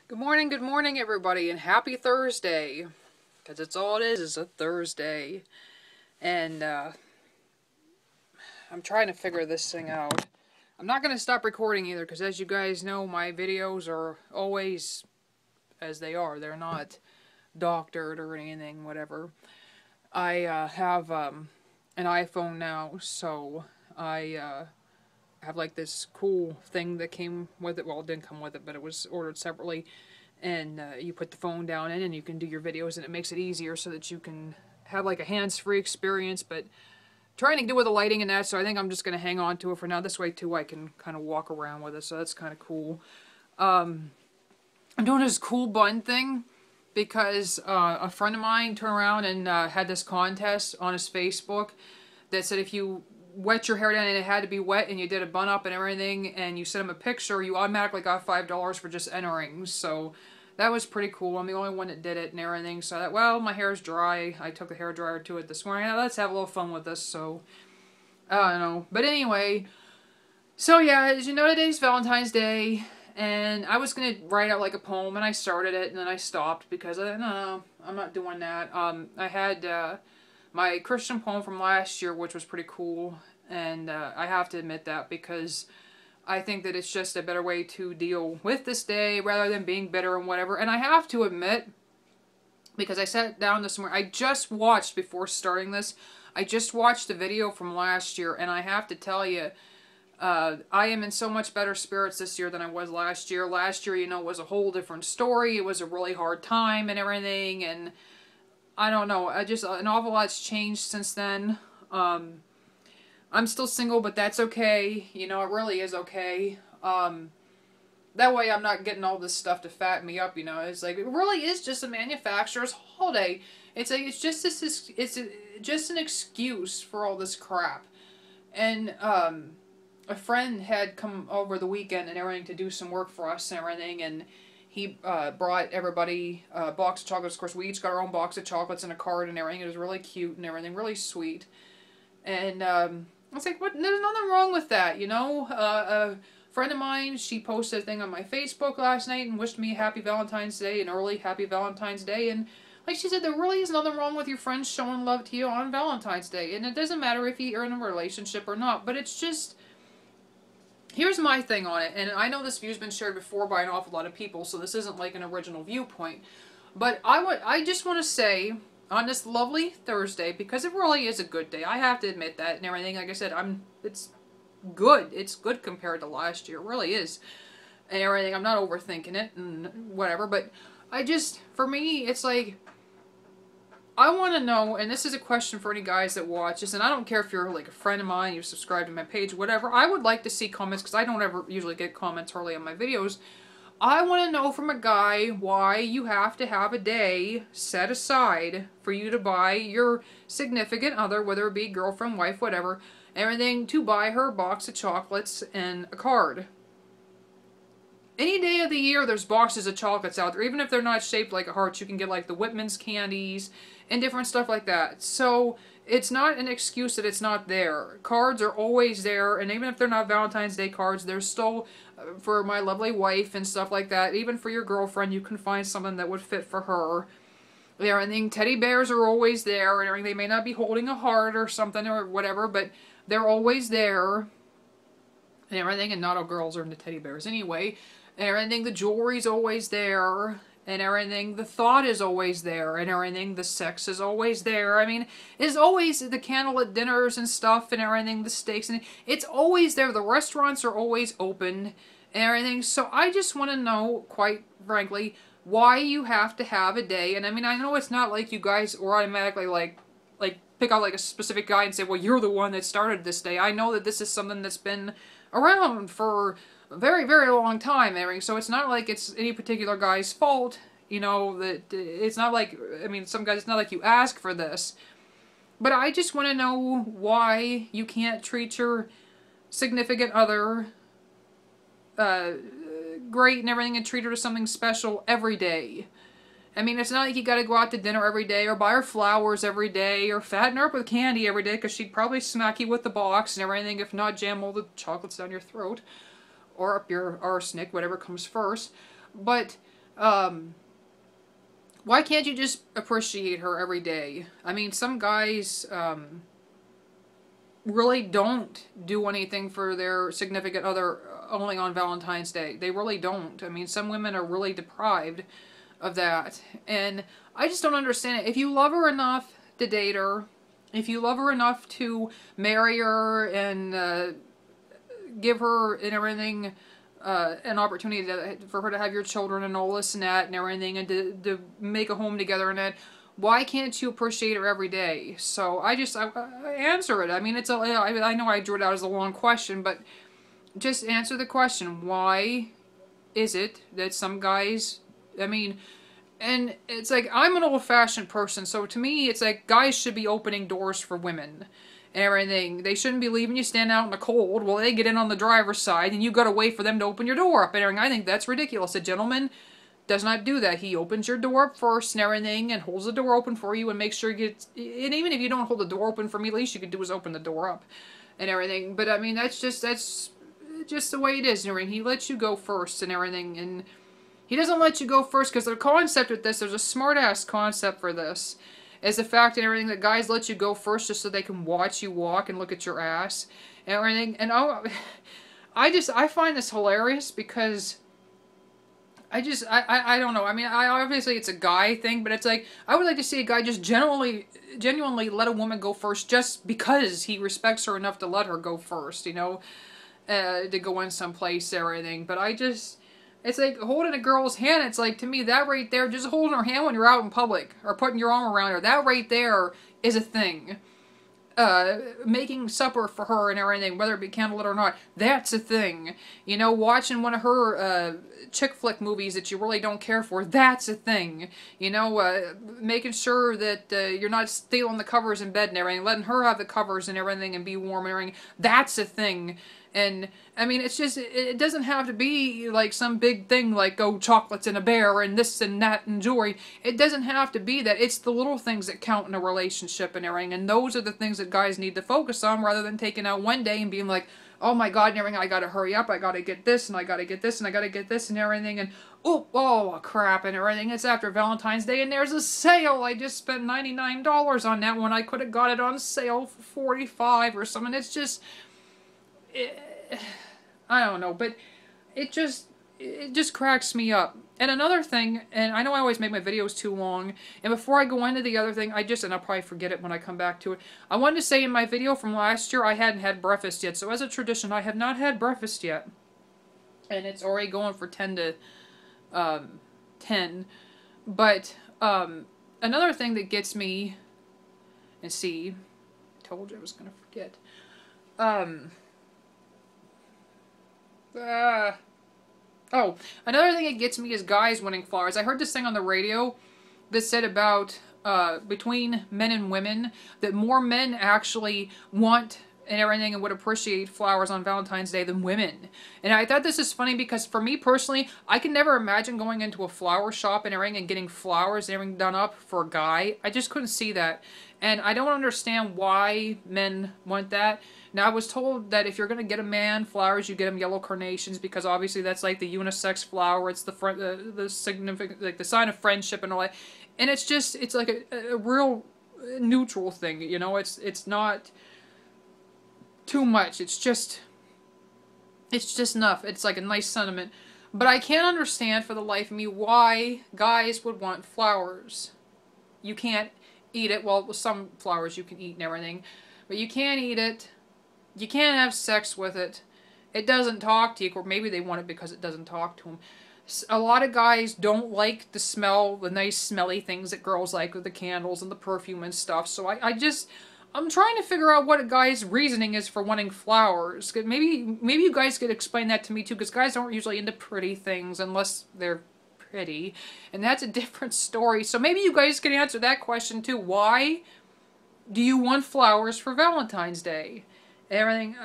Good morning, everybody, and happy Thursday. Because it's all it is a Thursday. And I'm trying to figure this thing out. I'm not going to stop recording either, because as you guys know, my videos are always as they are. They're not doctored or anything, whatever. I have an iPhone now, so I have like this cool thing that came with it. Well, it didn't come with it, but it was ordered separately. And you put the phone down in and you can do your videos, and it makes it easier so that you can have like a hands-free experience, but trying to do with the lighting and that, so I think I'm just going to hang on to it for now. This way too I can kind of walk around with it, so that's kind of cool. I'm doing this cool bun thing because a friend of mine turned around and had this contest on his Facebook that said if you wet your hair down and it had to be wet and you did a bun up and everything and you sent him a picture, you automatically got $5 for just entering. So that was pretty cool. I'm the only one that did it and everything. So that, well, my hair's dry. I took the hairdryer to it this morning. Now, let's have a little fun with this. So I don't know. But anyway, so yeah, as you know, today's Valentine's Day. And I was going to write out like a poem, and I started it, and then I stopped because no, I'm not doing that. I had my Christian poem from last year, which was pretty cool, and I have to admit that because I think that it's just a better way to deal with this day rather than being bitter and whatever. And I have to admit, because I sat down this morning, I just watched, before starting this, I just watched the video from last year, and I have to tell you, I am in so much better spirits this year than I was last year. Last year, you know, was a whole different story. It was a really hard time and everything, and I don't know. An awful lot's changed since then. I'm still single, but that's okay. You know, it really is okay. That way I'm not getting all this stuff to fatten me up, you know. It's like, it really is just a manufacturer's holiday. It's just an excuse for all this crap. And, a friend had come over the weekend and everything to do some work for us and everything, and he brought everybody a box of chocolates. Of course, we each got our own box of chocolates and a card and everything. It was really cute and everything, really sweet. And I was like, what? There's nothing wrong with that, you know? A friend of mine, she posted a thing on my Facebook last night and wished me a happy Valentine's Day, an early happy Valentine's Day, and like she said, there really is nothing wrong with your friends showing love to you on Valentine's Day, and it doesn't matter if you're in a relationship or not, but it's just... Here's my thing on it, and I know this view's been shared before by an awful lot of people, so this isn't like an original viewpoint, but I just want to say, on this lovely Thursday, because it really is a good day, I have to admit that and everything, like I said, it's good. It's good compared to last year, it really is, and everything. I'm not overthinking it and whatever, but for me, it's like, I want to know, and this is a question for any guys that watch this, and I don't care if you're like a friend of mine, you subscribe to my page, whatever. I would like to see comments, because I don't ever usually get comments hardly on my videos. I want to know from a guy why you have to have a day set aside for you to buy your significant other, whether it be girlfriend, wife, whatever, everything, to buy her a box of chocolates and a card. Any day of the year, there's boxes of chocolates out there. Even if they're not shaped like a heart, you can get like the Whitman's candies and different stuff like that. So it's not an excuse that it's not there. Cards are always there, and even if they're not Valentine's Day cards, they're still for my lovely wife and stuff like that. Even for your girlfriend, you can find something that would fit for her. Everything. Teddy bears are always there, and everything. They may not be holding a heart or something or whatever, but they're always there. And everything, and not all girls are into teddy bears anyway. And everything, the jewelry's always there, and everything, the thought is always there, and everything, the sex is always there. I mean, it's always the candlelit dinners and stuff, and everything, the steaks, and it's always there. The restaurants are always open, and everything. So I just want to know, quite frankly, why you have to have a day. And I mean, I know it's not like you guys are automatically like pick out like a specific guy and say, well, you're the one that started this day. I know that this is something that's been around for a very, very long time, so it's not like it's any particular guy's fault, you know, that it's not like, I mean, some guys, it's not like you ask for this, but I just want to know why you can't treat your significant other great and everything and treat her to something special every day. I mean, it's not like you gotta go out to dinner every day, or buy her flowers every day, or fatten her up with candy every day, because she'd probably smack you with the box and everything, if not jam all the chocolates down your throat, or up your arsenic, whatever comes first. But Why can't you just appreciate her every day? I mean, some guys really don't do anything for their significant other only on Valentine's Day. They really don't. I mean, some women are really deprived of that. And I just don't understand it. If you love her enough to date her, if you love her enough to marry her and give her and everything an opportunity for her to have your children and all this and that and everything, and to make a home together and that, why can't you appreciate her every day? So I answer it. I mean, I know I drew it out as a long question, but just answer the question. Why is it that some guys, I mean, and it's like, I'm an old-fashioned person, so to me, it's like guys should be opening doors for women and everything. They shouldn't be leaving you stand out in the cold while they get in on the driver's side and you gotta wait for them to open your door up and everything. I think that's ridiculous. A gentleman does not do that. He opens your door up first and everything and holds the door open for you and makes sure you get, and even if you don't hold the door open for me, at least you could do is open the door up and everything. But I mean, that's just the way it is and everything. He lets you go first and everything, and he doesn't let you go first because the concept with this, there's a smart-ass concept for this, is the fact and everything that guys let you go first just so they can watch you walk and look at your ass and everything. And I find this hilarious because I don't know. I mean, obviously it's a guy thing, but it's like, I would like to see a guy just genuinely let a woman go first just because he respects her enough to let her go first, you know, to go in someplace or anything. But it's like holding a girl's hand. It's like, to me, that right there, just holding her hand when you're out in public or putting your arm around her, that right there is a thing. Making supper for her and everything, whether it be candlelit or not, that's a thing. You know, watching one of her chick flick movies that you really don't care for, that's a thing. You know, making sure that you're not stealing the covers in bed and everything, letting her have the covers and everything and be warm and everything, that's a thing. And, I mean, it's just, it doesn't have to be like some big thing like, oh, chocolates and a bear and this and that and jewelry. It doesn't have to be that. It's the little things that count in a relationship and everything. And those are the things that guys need to focus on rather than taking out one day and being like, oh my God, and everything, I gotta hurry up, I gotta get this, and I gotta get this, and I gotta get this, and everything, and oh crap, and everything. It's after Valentine's Day, and there's a sale. I just spent $99 on that one. I could have got it on sale for $45 or something. It's just... I don't know, but it just cracks me up. And another thing, and I know I always make my videos too long, and before I go into the other thing, and I'll probably forget it when I come back to it, I wanted to say in my video from last year, I hadn't had breakfast yet, so as a tradition, I have not had breakfast yet. And it's already going for 10 to 10. But another thing that gets me, and see, I told you I was going to forget, oh, another thing that gets me is guys winning flowers. I heard this thing on the radio that said about, between men and women, that more men actually want and everything and would appreciate flowers on Valentine's Day than women. And I thought this is funny because for me personally, I can never imagine going into a flower shop and everything and getting flowers and everything done up for a guy. I just couldn't see that. And I don't understand why men want that. Now, I was told that if you're going to get a man flowers, you get him yellow carnations because obviously that's like the unisex flower. It's the significant, like the sign of friendship and all that. And it's just, it's like a real neutral thing, you know? It's not too much. It's just enough. It's like a nice sentiment. But I can't understand for the life of me why guys would want flowers. You can't eat it. Well, some flowers you can eat and everything. But you can't eat it. You can't have sex with it. It doesn't talk to you. Or maybe they want it because it doesn't talk to them. A lot of guys don't like the smell, the nice smelly things that girls like with the candles and the perfume and stuff. So I'm trying to figure out what a guy's reasoning is for wanting flowers. Maybe you guys could explain that to me too, because guys aren't usually into pretty things unless they're pretty. And that's a different story. So maybe you guys can answer that question too. Why do you want flowers for Valentine's Day? Everything.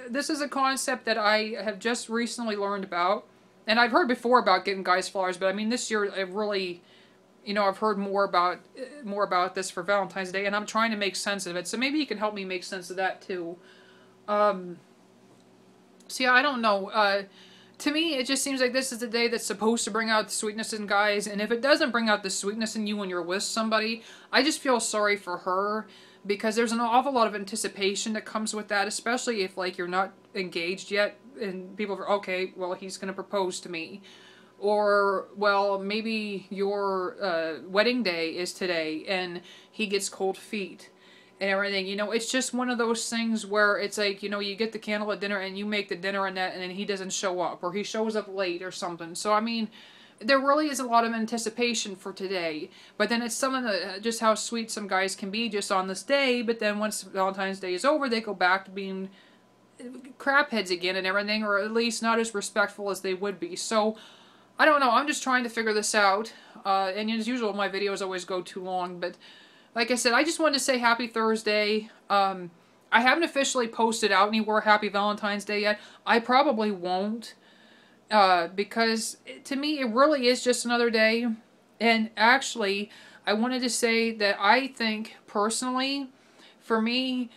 This is a concept that I have just recently learned about. And I've heard before about getting guys flowers, but I mean this year I've really, you know, I've heard more about this for Valentine's Day, and I'm trying to make sense of it. So maybe you can help me make sense of that too. So yeah, I don't know. to me, it just seems like this is the day that's supposed to bring out the sweetness in guys, and if it doesn't bring out the sweetness in you when you're with somebody, I just feel sorry for her, because there's an awful lot of anticipation that comes with that, especially if, like, you're not engaged yet, and people are, okay, well, he's going to propose to me. Or, well, maybe your wedding day is today, and he gets cold feet and everything. You know, it's just one of those things where it's like, you know, you get the candle at dinner and you make the dinner and that, and then he doesn't show up, or he shows up late or something. So, I mean, there really is a lot of anticipation for today. But then it's something that, just how sweet some guys can be just on this day, but then once Valentine's Day is over, they go back to being crapheads again and everything, or at least not as respectful as they would be. So, I don't know, I'm just trying to figure this out. And as usual, my videos always go too long, but like I said, I just wanted to say happy Thursday. I haven't officially posted out anywhere Happy Valentine's Day yet. I probably won't, because to me, it really is just another day. And actually, I wanted to say that I think, personally, for me,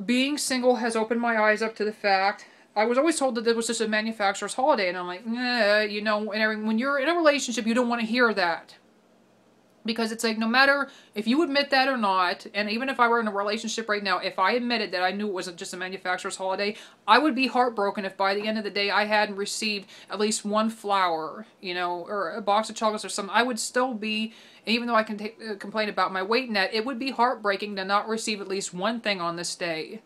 being single has opened my eyes up to the fact. I was always told that it was just a manufacturer's holiday, and I'm like, you know, and when you're in a relationship, you don't want to hear that. Because it's like, no matter if you admit that or not, and even if I were in a relationship right now, if I admitted that I knew it wasn't just a manufacturer's holiday, I would be heartbroken if by the end of the day I hadn't received at least one flower, you know, or a box of chocolates or something. I would still be, even though I can complain about my weight net, it would be heartbreaking to not receive at least one thing on this day.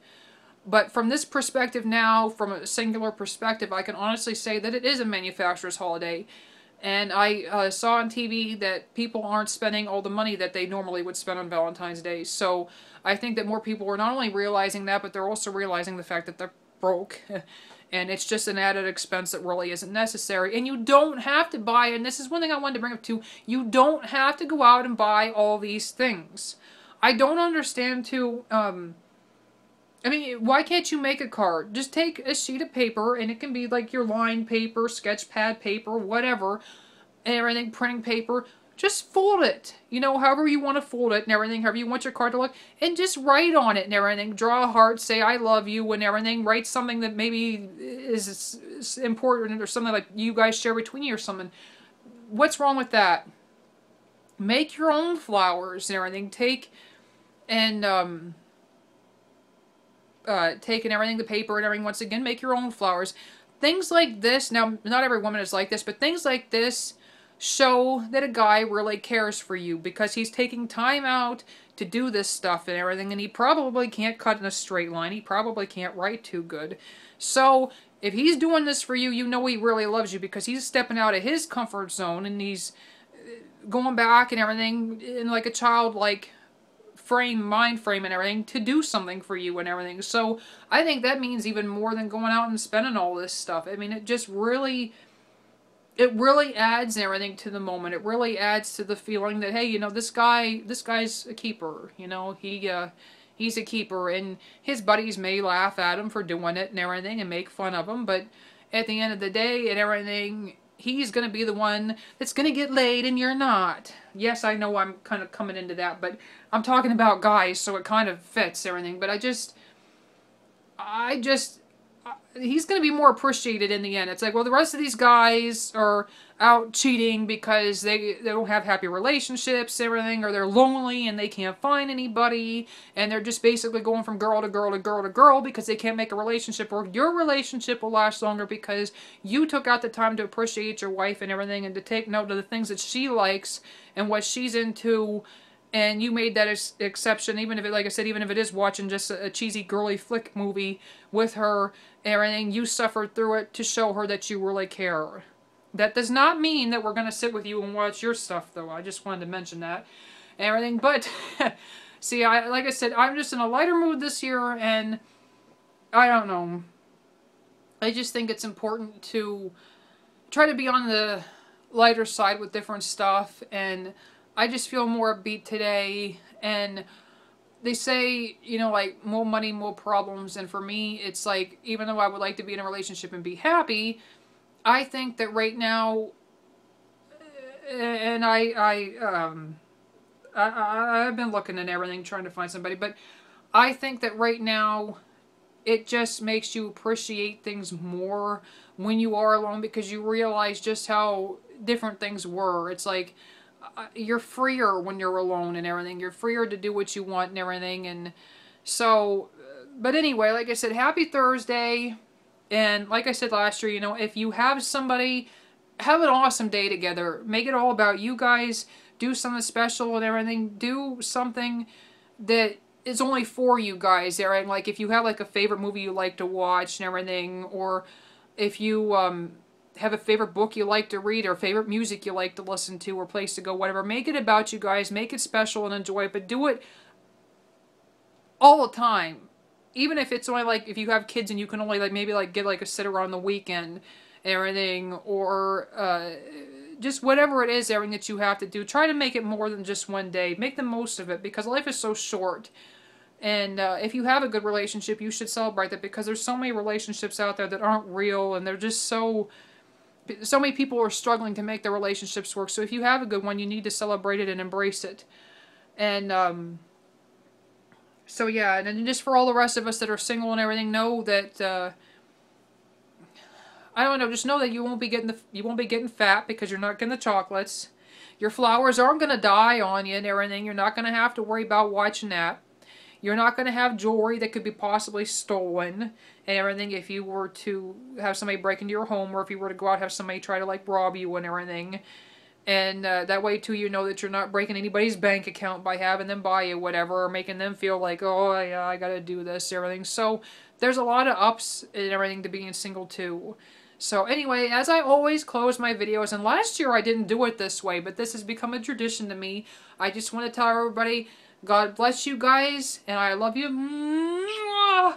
But from this perspective now, from a singular perspective, I can honestly say that it is a manufacturer's holiday. And I saw on TV that people aren't spending all the money that they normally would spend on Valentine's Day. So I think that more people are not only realizing that, but they're also realizing the fact that they're broke. And it's just an added expense that really isn't necessary. And you don't have to buy, and this is one thing I wanted to bring up too, you don't have to go out and buy all these things. I don't understand too, I mean, why can't you make a card? Just take a sheet of paper, and it can be like your line paper, sketch pad paper, whatever, and everything, printing paper. Just fold it, you know, however you want to fold it and everything, however you want your card to look, and just write on it and everything. Draw a heart, say I love you and everything. Write something that maybe is important or something like you guys share between you or something. What's wrong with that? Make your own flowers and everything. Take and everything, the paper and everything, once again, make your own flowers. Things like this, now, not every woman is like this, but things like this show that a guy really cares for you, because he's taking time out to do this stuff and everything, and he probably can't cut in a straight line. He probably can't write too good. So, if he's doing this for you, you know he really loves you, because he's stepping out of his comfort zone, and he's going back and everything in like a childlike mind frame and everything to do something for you and everything. So I think that means even more than going out and spending all this stuff. I mean, it just really, it really adds everything to the moment. It really adds to the feeling that, hey, you know, this guy's a keeper. You know, he's a keeper, and his buddies may laugh at him for doing it and everything and make fun of him, but at the end of the day and everything, he's going to be the one that's going to get laid and you're not. Yes, I know I'm kind of coming into that, but I'm talking about guys, so it kind of fits everything. But he's going to be more appreciated in the end. It's like, well, the rest of these guys are out cheating because they don't have happy relationships, everything, or they're lonely and they can't find anybody, and they're just basically going from girl to girl to girl to girl because they can't make a relationship. Or your relationship will last longer because you took out the time to appreciate your wife and everything, and to take note of the things that she likes and what she's into, and you made that exception, even if it, like I said, even if it is watching just a cheesy girly flick movie with her and everything, you suffered through it to show her that you really care. That does not mean that we're going to sit with you and watch your stuff, though. I just wanted to mention that and everything. But, see, like I said, I'm just in a lighter mood this year, and I don't know. I just think it's important to try to be on the lighter side with different stuff, and I just feel more upbeat today. And they say, you know, like, more money, more problems, and for me, it's like, even though I would like to be in a relationship and be happy, I think that right now, and I've been looking at everything, trying to find somebody, but I think that right now, it just makes you appreciate things more when you are alone, because you realize just how different things were. It's like you're freer when you're alone and everything. You're freer to do what you want and everything. And so, but anyway, like I said, happy Thursday. And like I said last year, you know, if you have somebody, have an awesome day together. Make it all about you guys. Do something special and everything. Do something that is only for you guys there. And like if you have like a favorite movie you like to watch and everything, or if you have a favorite book you like to read, or favorite music you like to listen to, or place to go, whatever, make it about you guys. Make it special and enjoy it, but do it all the time. Even if it's only like, if you have kids and you can only like maybe like get like a sitter on the weekend and everything, or just whatever it is, everything that you have to do, try to make it more than just one day. Make the most of it, because life is so short. And if you have a good relationship, you should celebrate that, because there's so many relationships out there that aren't real, and they're just so many people are struggling to make their relationships work. So if you have a good one, you need to celebrate it and embrace it. And so yeah, and then just for all the rest of us that are single and everything, know that I don't know, just know that you won't be getting fat because you're not getting the chocolates. Your flowers aren't going to die on you and everything. You're not going to have to worry about watching that. You're not going to have jewelry that could be possibly stolen and everything if you were to have somebody break into your home, or if you were to go out and have somebody try to like rob you and everything. And that way too, you know that you're not breaking anybody's bank account by having them buy you whatever, or making them feel like, oh yeah, I got to do this, everything. So there's a lot of ups and everything to being single too. So anyway, as I always close my videos, and last year I didn't do it this way, but this has become a tradition to me. I just want to tell everybody, God bless you guys, and I love you. Mwah!